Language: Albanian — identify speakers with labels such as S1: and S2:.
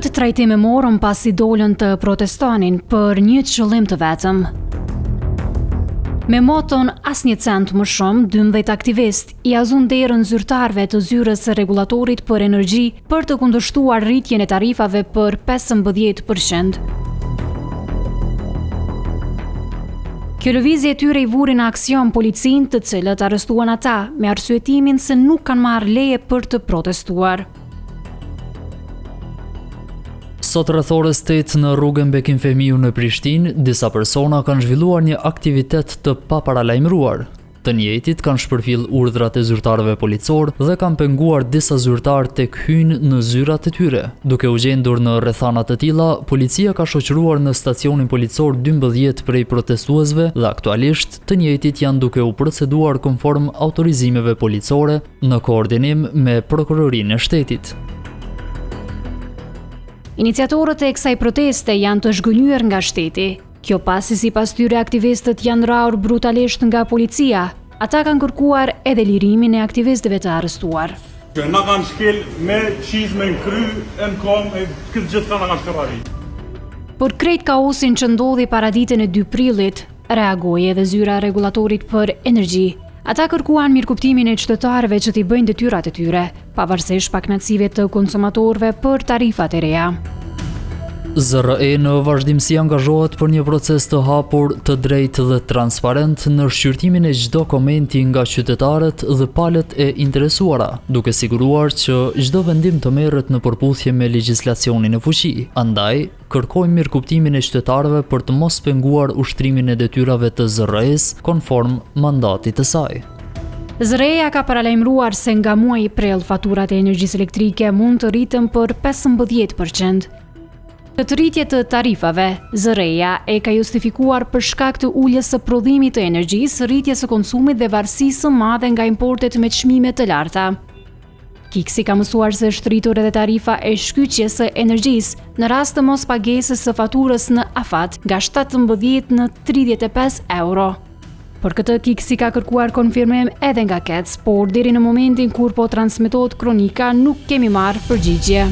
S1: Këtë trajtim e morën pasi dolën të protestonin për një qëllim të vetëm. Me moton asnjë cent më shumë, 12 aktivist i azun derën zyrtarëve të zyrës së rregullatorit për energji për të kundërshtuar rritjen e tarifave për 15%. Kjo lëvizje e tyre i vuri në aksion policinë, të cilët arrestuan ata me arsyetimin se nuk kanë marrë leje për të protestuar.
S2: Sot rreth orës 8 në rrugën Bekim Fehmiu në Prishtinë, disa persona kanë zhvilluar një aktivitet të paparalajmëruar. Të njëjtit kanë shpërfill urdhrat e zyrtarëve policor dhe kanë penguar disa zyrtarë tek hyrjen në zyrat e tyre. Duke u gjendur në rrethana të tilla, policia ka shoqëruar në stacionin policor 12 prej protestuesve dhe aktualisht të njëjtit janë duke u proceduar konform autorizimeve policore në koordinim me prokurorinë e shtetit.
S1: Iniciatorët e kësaj proteste janë të zhgënjur nga shteti. Kjo pasi sipas tyre aktivistët janë rrahur brutalisht nga policia. Ata kanë kërkuar edhe lirimin e aktivistëve të arrestuar.
S3: Na kanë shkel me qizme në kry, në kom, këtë gjithë ka na kanë shkërari.
S1: Por krejt kaosin që ndodhi para ditën e 2 prillit, reagoi edhe zyra e rregullatorit për energji. Ata kërkuan mirëkuptimin e qytetarëve që t'i bëjnë detyrat e tyre, pavarësisht pakënaqësive të konsumatorëve për tarifat e reja.
S2: ZRE në vazhdimsi angazhohet për një proces të hapur, të drejtë dhe transparent në shqyrtimin e çdo komenti nga qytetarët dhe palët e interesuara, duke siguruar që çdo vendim të merret në përputhje me legjislacionin e fuqi. Andaj, kërkojmë mirëkuptimin e qytetarëve për të mos penguar ushtrimin e detyrave të ZRE-s konform mandatit të saj.
S1: ZRE-ja ka paralajmëruar se nga muaji prill faturat e energjisë elektrike mund të rriten për 15%. Këtë rritje të tarifave, ZRE-ja e ka justifikuar për shkak të uljes së prodhimit të energjisë, rritjes së konsumit dhe varësisë së madhe nga importet me çmime të larta. Kiksi ka mësuar se është rritur edhe tarifa e shkyqjes së energjisë në rast të mos pagesës së faturës në afat nga 17 në 35 euro. Për këtë Kiksi ka kërkuar konfirmim edhe nga KEC, por deri në momentin kur po transmetohet kronika nuk kemi marrë përgjigje.